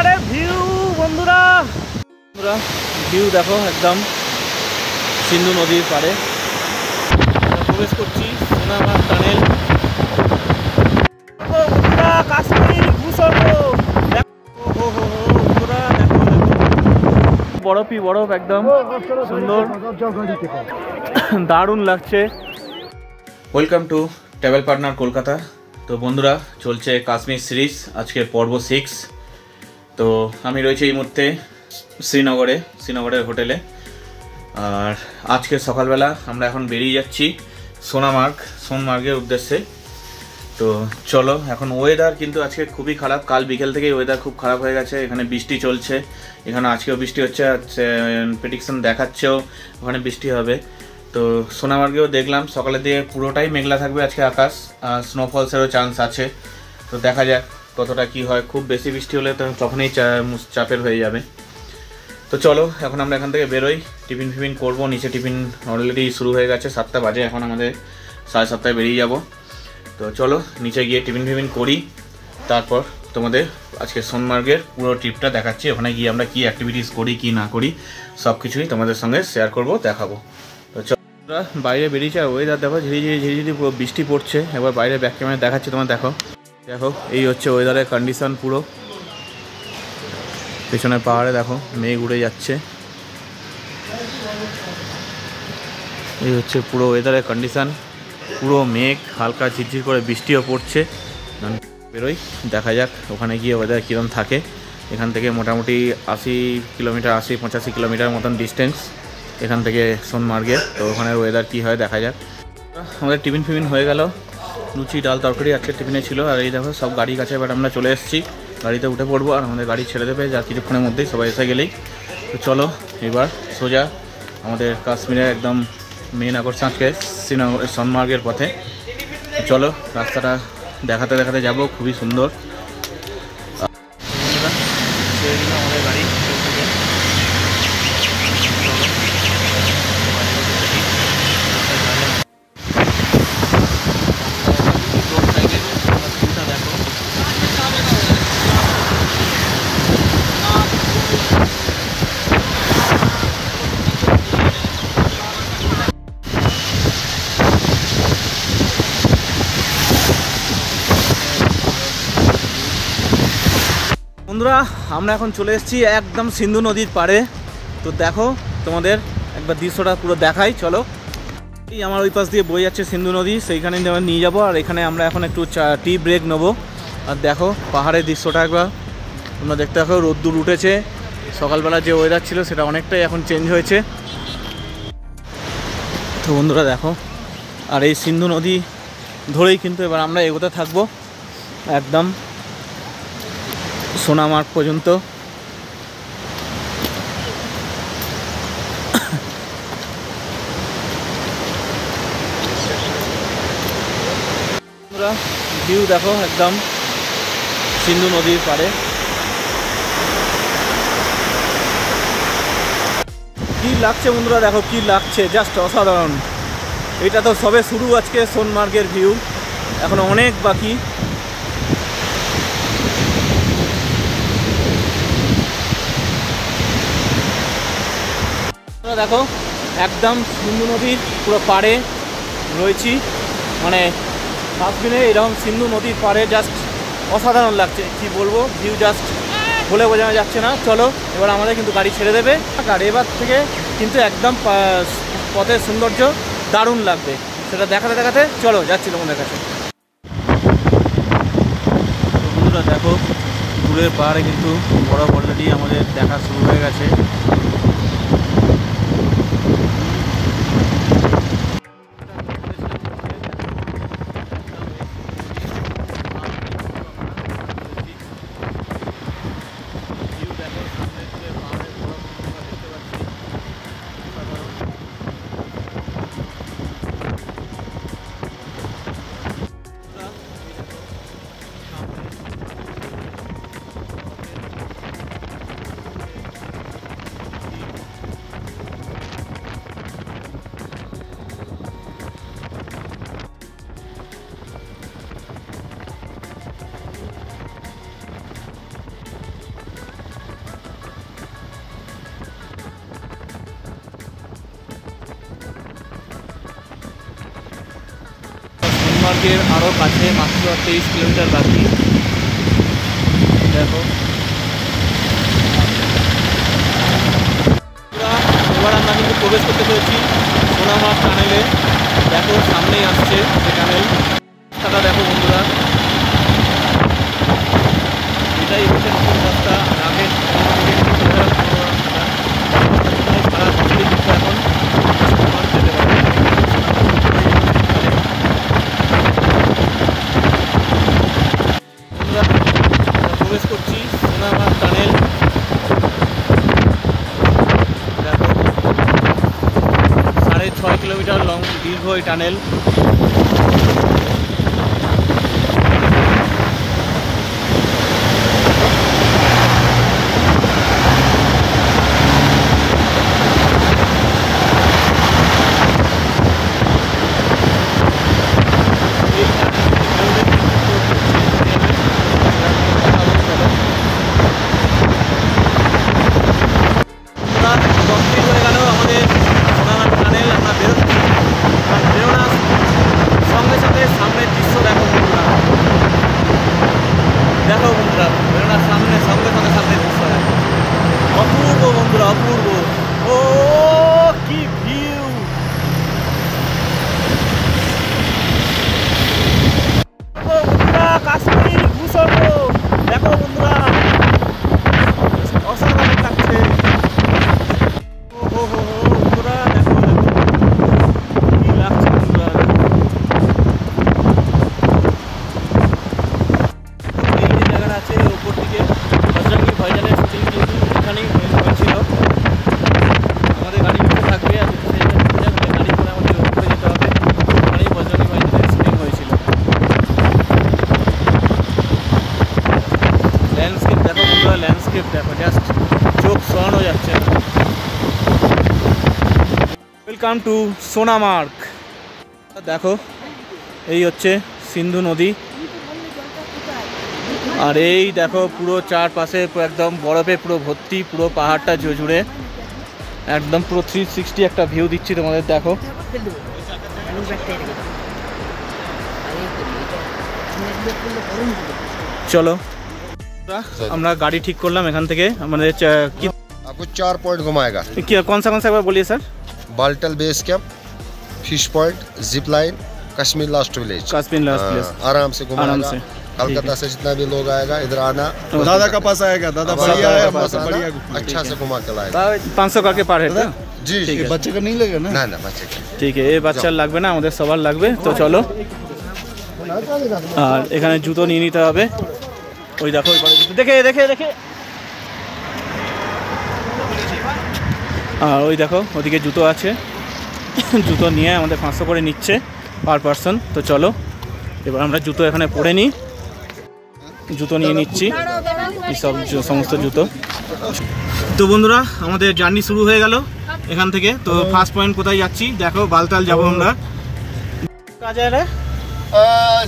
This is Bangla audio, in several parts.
সোনামার্গের ভিউ বন্ধুরা, ভিউ দেখো একদম সিন্ধু নদীর পাড়ে প্রবেশ করছি। সোনামার্গ টানেল বন্ধুরা, কাশ্মীর ভূস্বর্গ। বরফই বরফ, একদম সুন্দর, দারুণ লাগছে। Welcome to travel partner Kolkata. তো বন্ধুরা, চলছে কাশ্মীর সিরিজ, আজকে পর্ব 6। তো আমি রয়েছি এই মুহূর্তে শ্রীনগরের হোটেলে। আর আজকে সকালবেলা আমরা এখন বেরিয়ে যাচ্ছি সোনমার্গের উদ্দেশ্যে। তো চলো, এখন ওয়েদার কিন্তু আজকে খুবই খারাপ। কাল বিকেল থেকেই ওয়েদার খুব খারাপ হয়ে গেছে। এখানে বৃষ্টি চলছে, এখানে আজকেও বৃষ্টি হচ্ছে, প্রেডিকশন দেখাচ্ছেও ওখানে বৃষ্টি হবে। তো সোনামার্গেও দেখলাম সকালের দিকে পুরোটাই মেঘলা থাকবে আজকে আকাশ, স্নোফলসেরও চান্স আছে। তো দেখা যাক কতটা কি হয়। খুব বেশি বৃষ্টি হলে তো তখনই চাপের হয়ে যাবে। তো চলো, এখন আমরা এখান থেকে বেরোই, টিফিন করবো। নিচে টিফিন অলরেডি শুরু হয়ে গেছে, 7টা বাজে এখন, আমাদের 7:30 বেরিয়ে যাব। তো চলো নিচে গিয়ে টিফিন করি, তারপর তোমাদের আজকে সোনমার্গের পুরো ট্রিপটা দেখাচ্ছি। ওখানে গিয়ে আমরা কি অ্যাক্টিভিটিস করি কি না করি সব কিছুই তোমাদের সঙ্গে শেয়ার করব, দেখাবো। তো চলো, বাইরে বেরিয়েছে আর ওয়েদার দেখো, ঝিরিঝিরি পুরো বৃষ্টি পড়ছে। একবার বাইরে ব্যাক ক্যামেরা দেখাচ্ছি তোমার, দেখো এই হচ্ছে ওয়েদারের কন্ডিশন। পুরো পেছনে পাহাড়ে দেখো মেঘ উড়ে যাচ্ছে। এই হচ্ছে পুরো ওয়েদারের কন্ডিশন, পুরো মেঘ, হালকা ঝিরঝির করে বৃষ্টিও পড়ছে। বেরোই, দেখা যাক ওখানে গিয়ে ওয়েদার কীরকম থাকে। এখান থেকে মোটামুটি 80-85 কিলোমিটার মতন ডিস্টেন্স এখান থেকে সোনমার্গে। তো ওখানে ওয়েদার কী হয় দেখা যাক। আমাদের টিফিন হয়ে গেল, লুচি ডাল তরকারি আজকে টিফিনে ছিল। আর এই দেখো সব গাড়ি কাছে, এবার আমরা চলে এসেছি, গাড়িতে উঠে পড়বো আর আমাদের গাড়ি ছেড়ে দেবে যা কিছুক্ষণের মধ্যেই, সবাই এসে গেলেই। তো চলো এবার সোজা আমাদের কাশ্মীরের একদম মেন আকর্ষণ আজকে সোনমার্গের পথে। চলো রাস্তাটা দেখাতে যাবো, খুবই সুন্দর। আমাদের গাড়ি বন্ধুরা, আমরা এখন চলে এসেছি একদম সিন্ধু নদীর পাড়ে। তো দেখো তোমাদের একবার দৃশ্যটা পুরো দেখাই, চলো। এই আমার ওই পাশ দিয়ে বয়ে যাচ্ছে সিন্ধু নদী, সেইখানে নিয়ে যাবো। আর এখানে আমরা এখন একটু টি ব্রেক নেবো। আর দেখো পাহাড়ের দৃশ্যটা একবার তোমরা দেখতে দেখো, রোদ্দুর উঠেছে। সকালবেলা যে ওয়েদার ছিল সেটা অনেকটাই এখন চেঞ্জ হয়েছে। তো বন্ধুরা দেখো, আর এই সিন্ধু নদী ধরেই কিন্তু এবার আমরা এগোতে থাকবো একদম সোনামার্গ পর্যন্ত। বন্ধুরা ভিউ দেখো একদম সিন্ধু নদীর পাড়ে, কি লাগছে বন্ধুরা, দেখো কি লাগছে, জাস্ট অসাধারণ। এটা তো সবে শুরু আজকে সোনমার্গের ভিউ, এখনো অনেক বাকি। দেখো একদম সিন্ধু নদীর পুরো পাড়ে রয়েছি, মানে কাশ্মীরে এরকম সিন্ধু নদীর পাড়ে জাস্ট অসাধারণ লাগছে, কি বলবো, ভিউ জাস্ট বলে বোঝানো যাচ্ছে না। চলো এবার আমাদের কিন্তু গাড়ি ছেড়ে দেবে, আর এবার থেকে কিন্তু একদম পথের সৌন্দর্য দারুণ লাগবে, সেটা দেখাতে চলো যাচ্ছি তোমাদের কাছে। বন্ধুরা দেখো দূরের পাহাড়ে কিন্তু বরফ অলরেডি আমাদের দেখা শুরু হয়ে গেছে। থেকে আরও কাছে, মাত্র 23 কিলোমিটার বাকি। দেখো এবার আমরা কিন্তু প্রবেশ করতে পেরেছি সোনামার্গ টানেলে। দেখো সামনেই আসছে এই টানেল, রাস্তাটা দেখো বন্ধুরা, এটাই হচ্ছে নতুন রাস্তা। আগের সারা কমপ্লিট দিচ্ছে এখন যেতে পারে। প্রবেশ করছি সোনামার্গ টানেল। দেখো 6.5 কিলোমিটার লং দীর্ঘ এই টানেল। কমপ্লিট হয়ে গেল আমাদের সোনামার্গ টানেল। আমরা বেরোচ্ছি, বেরোনোর সঙ্গে সঙ্গে সামনের দৃশ্য দেখো বন্ধুরা, দেখো বন্ধুরা, বেরোনোর সঙ্গে সঙ্গে সামনের দৃশ্য দেখো, অপূর্ব বন্ধুরা, অপূর্ব। ও কি ভিউ! বন্ধুরা কাশ্মীর ভূস্বর্গ দেখো বন্ধুরা, অসাধারণ লাগছে। বন্ধুরা দেখো কি লাগছে বন্ধুরা। এই যে জায়গাটা আছে উপর দিকে বজরঙ্গি ভাইজানের শুটিং কিন্তু এখানেই হয়েছিল। আমাদের গাড়ি নিচে থাকবে, আর গাড়ি করে আমাদের উপরে যেতে হবে। ওখানেই বজরঙ্গি ভাইজানের শুটিং হয়েছিল। ল্যান্ডস্কেপ দেখো বন্ধুরা, ল্যান্ডস্কেপ দেখো, জাস্ট চোখ সরানো যাচ্ছে না। Welcome to Sonamarg. দেখো এই হচ্ছে সিন্ধু নদী, আর এই দেখো পুরো চারপাশে একদম বরফে পুরো ভর্তি, পুরো পাহাড়টা জুড়ে একদম পুরো 360 একটা ভিউ দিচ্ছি তোমাদের। দেখো চলো আমরা গাড়ি ঠিক করলাম এখান থেকে। আমাদের কি आपको 4 पॉइंट घुमाएगा। कौन सा एक बार बोलिए sir. Baltal base camp, fish point, zip line, Kashmir last village. Kashmir last village आराम से घुमाएगा। आराम से कलकत्ता से जितना भी लोग आएगा इधर आना, दादा का पास आएगा, दादा बढ़िया है, मस्त बढ़िया। अच्छा से घुमा के लाएगा। 500 करके पर हेड ना? जी ठीक है। बच्चे का नहीं लगेगा ना? ना ना बच्चे का ঠিক আছে, এই বাচ্চার লাগবে না, আমাদের সবার লাগবে। তো চলো, আর এখানে জুতো নিয়ে নিতে হবে। ওই দেখো ওই পারে জুতো, দেখে দেখে দেখে, আর ওই দেখো ওদিকে জুতো আছে। জুতো নিয়ে আমাদের 500 করে নিচ্ছে পার পারসন। তো চলো এবার আমরা জুতো এখানে পরে নিই, জুতো নিয়ে নিচ্ছি এইসব সমস্ত জুতো। তো বন্ধুরা আমাদের জার্নি শুরু হয়ে গেল এখান থেকে। তো ফার্স্ট পয়েন্ট কোথায় যাচ্ছি দেখো, বালতাল যাবো আমরা। কাজ রে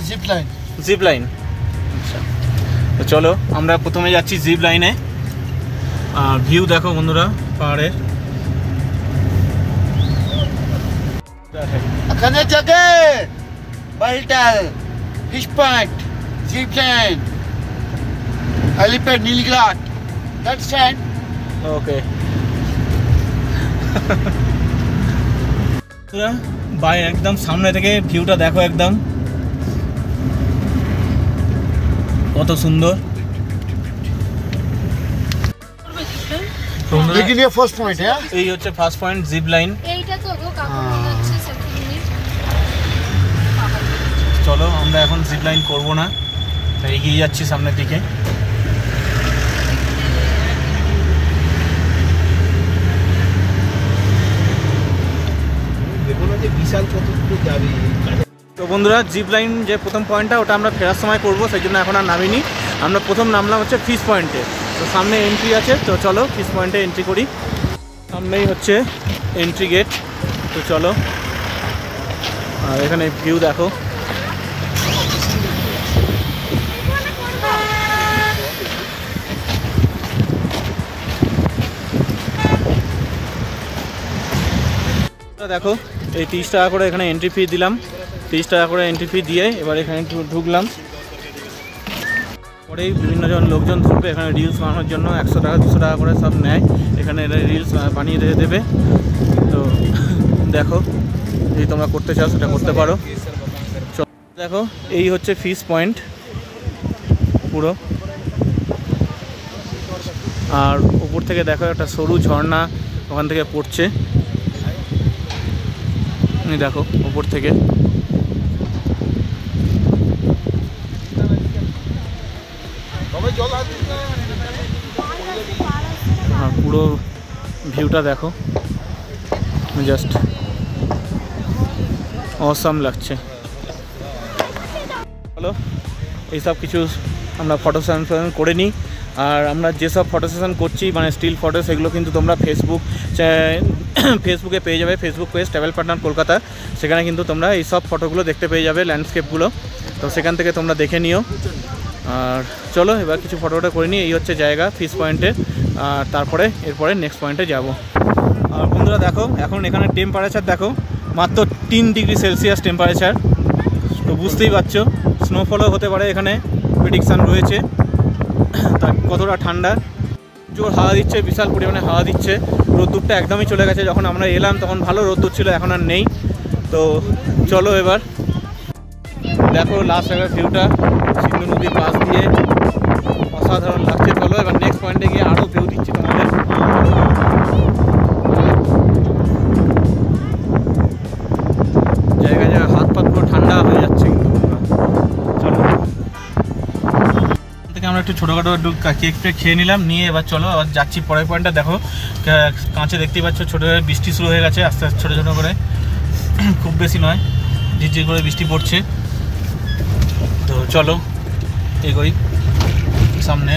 जिप लाइन। জিপ লাইন, আচ্ছা। তো চলো আমরা প্রথমে যাচ্ছি জিপ লাইনে। আর ভিউ দেখো বন্ধুরা পাহাড়ের। अखने जगह Baltal, fish point, zip line, helipad Nilgiri, that stand. Okay bye একদম সামনে থেকে ভিউটা দেখো, একদম কত সুন্দর। लेकिन ये फर्स्ट पॉइंट है। এই হচ্ছে ফার্স্ট পয়েন্ট জিপ লাইন। এইটা তো গো কাকু হচ্ছে সেকেন্ড মিনিট। চলো আমরা এখন জিপ লাইন করবো না, তাই এগিয়ে যাচ্ছি সামনের দিকে। তো বন্ধুরা জিপ লাইন যে প্রথম পয়েন্টটা ওটা আমরা ফেরার সময় করবো, সেই জন্য এখন আর নামিনি। আমরা প্রথম নামলাম হচ্ছে ফিশ পয়েন্টে। তো সামনে এন্ট্রি আছে, তো চলো ফিশ পয়েন্টে এন্ট্রি করি। সামনেই হচ্ছে এন্ট্রি গেট। তো চলো, আর এখানে ভিউ দেখো। দেখো এই 30 টাকা করে এখানে এন্ট্রি ফি দিলাম। 30 টাকা করে এন্ট্রি ফি দিয়ে এবার এখানে ঢুকলাম। পরেই বিভিন্ন জন লোকজন ধরবে এখানে রিলস বানানোর জন্য, 100 টাকা 200 টাকা করে সব নেয় এখানে, রিলস বানিয়ে দেবে। তো দেখো যদি তোমরা করতে চাও সেটা করতে পারো। দেখো এই হচ্ছে ফিশ পয়েন্ট পুরো, আর উপর থেকে দেখো একটা সরু ঝর্ণা ওখান থেকে পড়ছে, দেখো উপর থেকে। আর পুরো ভিউটা দেখো, জাস্ট অসাম লাগছে। চলো এইসব কিছু আমরা ফটো সেশন করে নিই। আর আমরা যেসব ফটো সেশন করছি মানে স্টিল ফটো, সেগুলো কিন্তু তোমরা ফেসবুকে পেয়ে যাবে, Facebook page travel partner Kolkata. সেখানে কিন্তু তোমরা এই সব ফটোগুলো দেখতে পেয়ে যাবে, ল্যান্ডস্কেপগুলো। তো সেখান থেকে তোমরা দেখে নিও। আর চলো এবার কিছু ফটোটা করে নিই। এই হচ্ছে জায়গা ফিশ পয়েন্টের, আর তারপরে এরপরে নেক্সট পয়েন্টে যাব। আর বন্ধুরা দেখো এখন এখানে টেম্পারেচার দেখো মাত্র 3 ডিগ্রি সেলসিয়াস টেম্পারেচার। তো বুঝতেই পারছো স্নোফলও হতে পারে, এখানে প্রেডিকশান রয়েছে। তা কতটা ঠান্ডা, জোর হাওয়া দিচ্ছে, বিশাল পরিমাণে হাওয়া দিচ্ছে। রোদ্দুরটা একদমই চলে গেছে, যখন আমরা এলাম তখন ভালো রোদ্দুর ছিল, এখন আর নেই। তো চলো এবার দেখো লাস্ট একবার ভিউটা সিন্ধু নদীর পাশ দিয়ে, অসাধারণ লাগছে। চলো এবার নেক্সট পয়েন্টে গিয়ে আরও ভিউ দিচ্ছি তোমাদের। জায়গায় জায়গায় হাত পাত পুরো ঠান্ডা হয়ে যাচ্ছে কিন্তু। চলো থেকে আমরা একটু ছোটোখাটো একটু কেক ফেক খেয়ে নিলাম, নিয়ে এবার চলো আবার যাচ্ছি পরের পয়েন্টটা। দেখো কাঁচে দেখতেই পাচ্ছ ছোটো বৃষ্টি শুরু হয়ে গেছে আস্তে আস্তে, ছোটো ছোটো করে, খুব বেশি নয়, ঝিরঝির করে বৃষ্টি পড়ছে। তো চলো এগোই সামনে।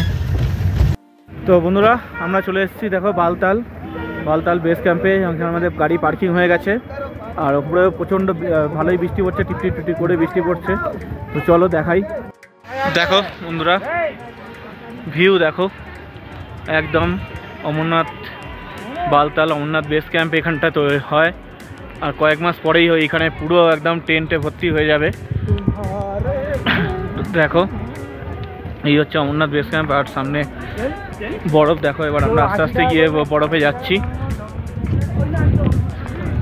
তো বন্ধুরা আমরা চলে এসেছি দেখো বালতাল বেস ক্যাম্পে। আমাদের গাড়ি পার্কিং হয়ে গেছে, আর উপরে প্রচণ্ড ভালোই বৃষ্টি পড়ছে, টিপটি টিপটি করে বৃষ্টি পড়ছে। তো চলো দেখাই। দেখো বন্ধুরা ভিউ দেখো, একদম অমরনাথ বেস ক্যাম্প এখানটা তো হয়। আর কয়েক মাস পরেই এইখানে পুরো একদম টেন্টে ভর্তি হয়ে যাবে। দেখো এই হচ্ছে অমরনাথ বেস ক্যাম্প, আর সামনে বরফ দেখো। এবার আমরা আস্তে আস্তে গিয়ে বরফে যাচ্ছি।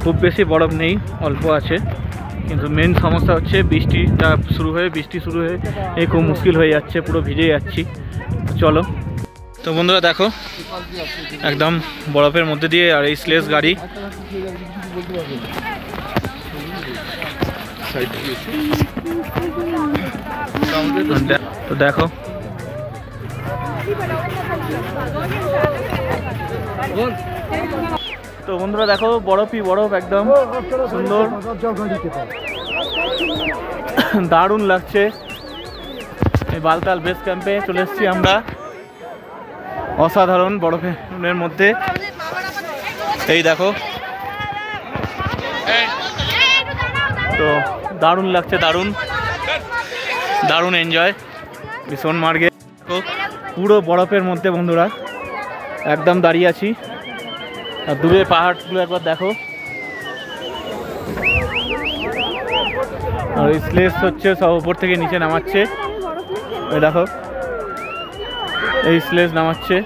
খুব বেশি বরফ নেই, অল্প আছে, কিন্তু মেন সমস্যা হচ্ছে বৃষ্টি শুরু হয়ে এই খুব মুশকিল হয়ে যাচ্ছে, পুরো ভিজে যাচ্ছি। চলো তো বন্ধুরা দেখো একদম বরফের মধ্যে দিয়ে, আর এই স্লেজ গাড়ি। তো দেখো তো বন্ধুরা দেখো বরফই বরফ, একদম সুন্দর, দারুণ লাগছে। এই বালতাল বেস ক্যাম্পে চলে এসেছি আমরা, অসাধারণ বরফের মধ্যে। এই দেখো তো দারুণ লাগছে, দারুণ এনজয় ভীষণ মার্গে। পুরো বরফের মধ্যে বন্ধুরা একদম দাঁড়িয়ে আছি, আর দূরে পাহাড়গুলো একবার দেখো। আর এই স্লেজ হচ্ছে সব উপর থেকে নিচে নামাচ্ছে, ওই দেখো এই স্লেজ নামাচ্ছে।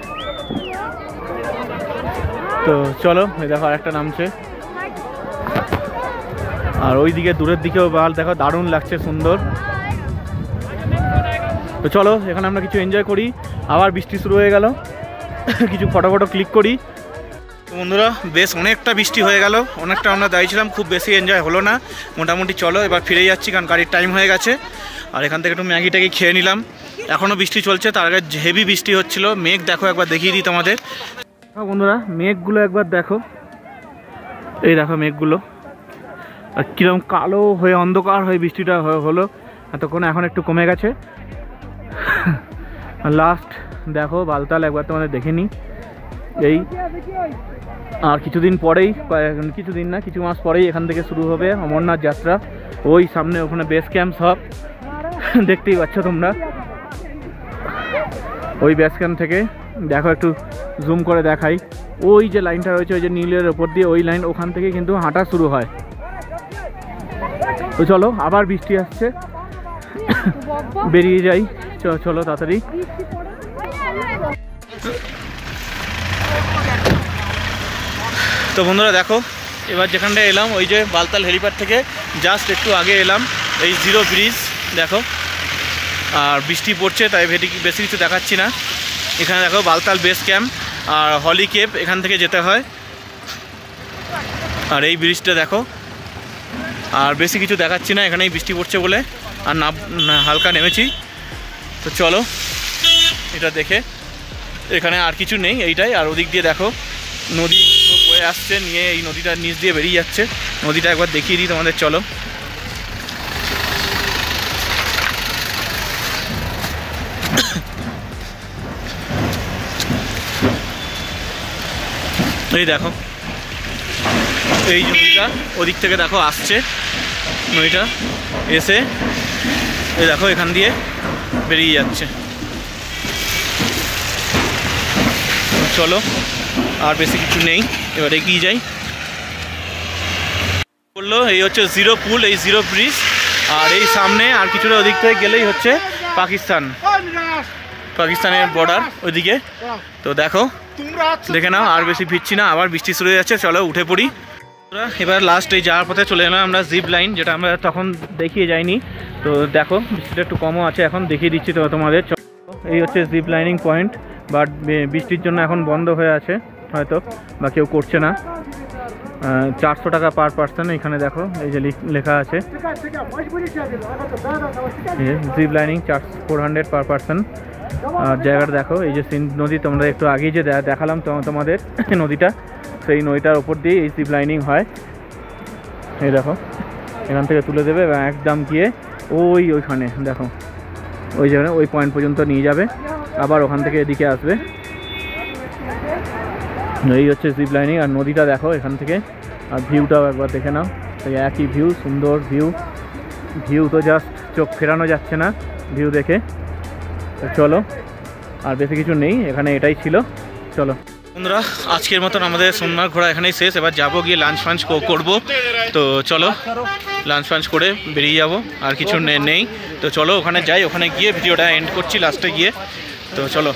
তো চলো এই দেখো আরেকটা নামছে, আর ওই দিকে দূরের দিকেও বাল দেখো, দারুণ লাগছে, সুন্দর। তো চলো এখানে আমরা কিছু এনজয় করি। আবার বৃষ্টি শুরু হয়ে গেল, কিছু ফটো ক্লিক করি। বন্ধুরা বেশ অনেকটা বৃষ্টি হয়ে গেল, অনেকটা আমরা দাঁড়িয়েছিলাম, খুব বেশি এনজয় হলো না মোটামুটি। চলো এবার ফিরে যাচ্ছি, কারণ গাড়ির টাইম হয়ে গেছে। আর এখান থেকে একটু ম্যাগি ট্যাগি খেয়ে নিলাম। এখনও বৃষ্টি চলছে, তার আগে হেভি বৃষ্টি হচ্ছিল। মেঘ দেখো একবার দেখিয়ে দিই তোমাদের। বন্ধুরা মেঘগুলো একবার দেখো, এই দেখো মেঘগুলো, আর কীরকম কালো হয়ে অন্ধকার হয়ে বৃষ্টিটা হলো এতক্ষণ, এখন একটু কমে গেছে। লাস্ট দেখো বালতাল একবার তোমাদের দেখে নিই। এই আর কিছুদিন পরেই, কিছুদিন না কিছু মাস পরেই এখান থেকে শুরু হবে অমরনাথ যাত্রা। ওই সামনে ওখানে বেস ক্যাম্প সব দেখতেই পাচ্ছ তোমরা। ওই বেস ক্যাম্প থেকে দেখো একটু জুম করে দেখাই, ওই যে লাইনটা রয়েছে ওই যে নীলের ওপর দিয়ে, ওই লাইন ওখান থেকে কিন্তু হাঁটা শুরু হয়। তো তো চলো আবার বৃষ্টি আসছে, বেরিয়ে যাই, চলো তাড়াতাড়ি। তো বন্ধুরা দেখো, এবার যেখানটায় এলাম ওই যে বালতাল হেলিপ্যাড থেকে জাস্ট একটু আগে এলাম, এই জিরো ব্রিজ দেখো। আর বৃষ্টি পড়ছে তাই বেশি কিছু দেখাচ্ছি না। এখানে দেখো বালতাল বেস ক্যাম্প আর হলি কেপ, এখান থেকে যেতে হয়। আর এই ব্রিজটা দেখো, আর বেশি কিছু দেখাচ্ছি না, এখানেই বৃষ্টি পড়ছে বলে আর হালকা নেমেছি। তো চলো এটা দেখে, এখানে আর কিছু নেই এইটাই। আর ওদিক দিয়ে দেখো নদী বয়ে আসছে, নিয়ে এই নদীটার নিচ দিয়ে বেরিয়ে যাচ্ছে। নদীটা একবার দেখিয়ে দিই তোমাদের, চলো। এই দেখো এই নদীটা ওদিক থেকে দেখো আসছে, নদীটা এসে এই দেখো এখান দিয়ে বেরিয়ে যাচ্ছে। চলো আর বেশি কিছু নেই, এবার এগিয়ে যাই। বললো এই হচ্ছে জিরো পুল, এই জিরো ব্রিজ। আর এই সামনে আর কিছুটা ওদিক থেকে গেলেই হচ্ছে পাকিস্তানের বর্ডার ওইদিকে। তো দেখো দেখে নাও, আর বেশি ভিজছি না, আবার বৃষ্টি শুরু হয়ে যাচ্ছে। চলো উঠে পড়ি। এবার লাস্ট এই যাওয়ার পথে চলে এলাম আমরা জিপ লাইন, যেটা আমরা তখন দেখিয়ে যাইনি। তো দেখো বৃষ্টিটা একটু কমও আছে, এখন দেখিয়ে দিচ্ছি তো তোমাদের। এই হচ্ছে জিপ লাইনিং পয়েন্ট, বাট বৃষ্টির জন্য এখন বন্ধ হয়ে আছে হয়তো, বা কেউ করছে না। 400 টাকা পার পার্সন এখানে দেখো, এই যে লেখা আছে জিপ লাইনিং 400 পার পার্সন। আর জায়গাটা দেখো, এই যে সিন্ধ নদী, তোমরা একটু আগেই যে দেখালাম তোমাদের নদীটা, সেই নদীটার ওপর দিয়ে এই জিপ লাইনিং হয়। এই দেখো এখান থেকে তুলে দেবে এবং একদম গিয়ে ওইখানে দেখো ওই জায়গায় ওই পয়েন্ট পর্যন্ত নিয়ে যাবে, আবার ওখান থেকে এদিকে আসবে। এই হচ্ছে জিপ লাইনিং। আর নদীটা দেখো এখান থেকে, আর ভিউটাও একবার দেখে নাও, এই একই ভিউ, সুন্দর ভিউ তো জাস্ট চোখ ফেরানো যাচ্ছে না ভিউ দেখে। তো চলো আর বেশি কিছু নেই এখানে, এটাই ছিল। চলো বন্ধুরা, আজকের মতন আমাদের সোনমার্গ ঘোরা এখানেই শেষ। এবার যাবো গিয়ে লাঞ্চ ফাঞ্চ করবো। তো চলো লাঞ্চ ফাঞ্চ করে বেরিয়ে যাবো, আর কিছু নেই। তো চলো ওখানে যাই, ওখানে গিয়ে ভিডিওটা এন্ড করছি লাস্টে গিয়ে। তো চলো।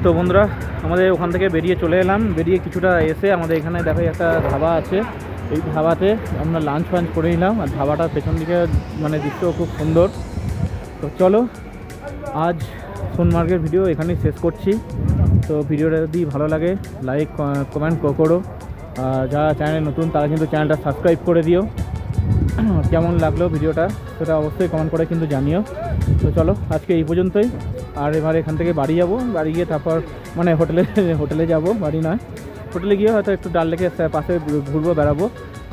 তো বন্ধুরা আমাদের ওখান থেকে বেরিয়ে চলে এলাম, বেরিয়ে কিছুটা এসে আমাদের এখানে দেখো একটা ধাবা আছে, এই ধাবাতে আমরা লাঞ্চ ফাঞ্চ করে নিলাম। আর ধাবাটার পেছন দিকে মানে দৃশ্য খুব সুন্দর। তো চলো আজ সোনমার্গের ভিডিও এখানেই শেষ করছি। তো ভিডিওটা যদি ভালো লাগে লাইক কমেন্ট করো, যারা চ্যানেলে নতুন তারা কিন্তু চ্যানেলটা সাবস্ক্রাইব করে দিও। কেমন লাগলো ভিডিওটা সেটা অবশ্যই কমেন্ট করে কিন্তু জানিও। তো চলো আজকে এই পর্যন্তই। আর এবার এখান থেকে বাড়ি যাব, বাড়ি গিয়ে তারপর মানে হোটেলে যাব, বাড়ি নয়, হোটেলে গিয়ে হয়তো একটু ডাল লেকের পাশে ঘুরবো, বেড়াবো।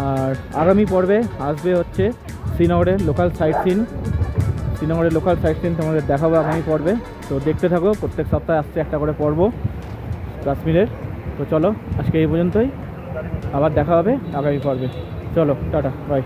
আর আগামী পর্বে আসবে হচ্ছে শ্রীনগরের লোকাল সাইট সিন তোমাদের দেখাবো আগামী পর্বে। তো দেখতে থাকো, প্রত্যেক সপ্তাহে আসছে একটা করে পর্ব কাশ্মীরের। তো চলো আজকে এই পর্যন্তই, আবার দেখা হবে আগামী পর্বে। চলো টাটা, বাই।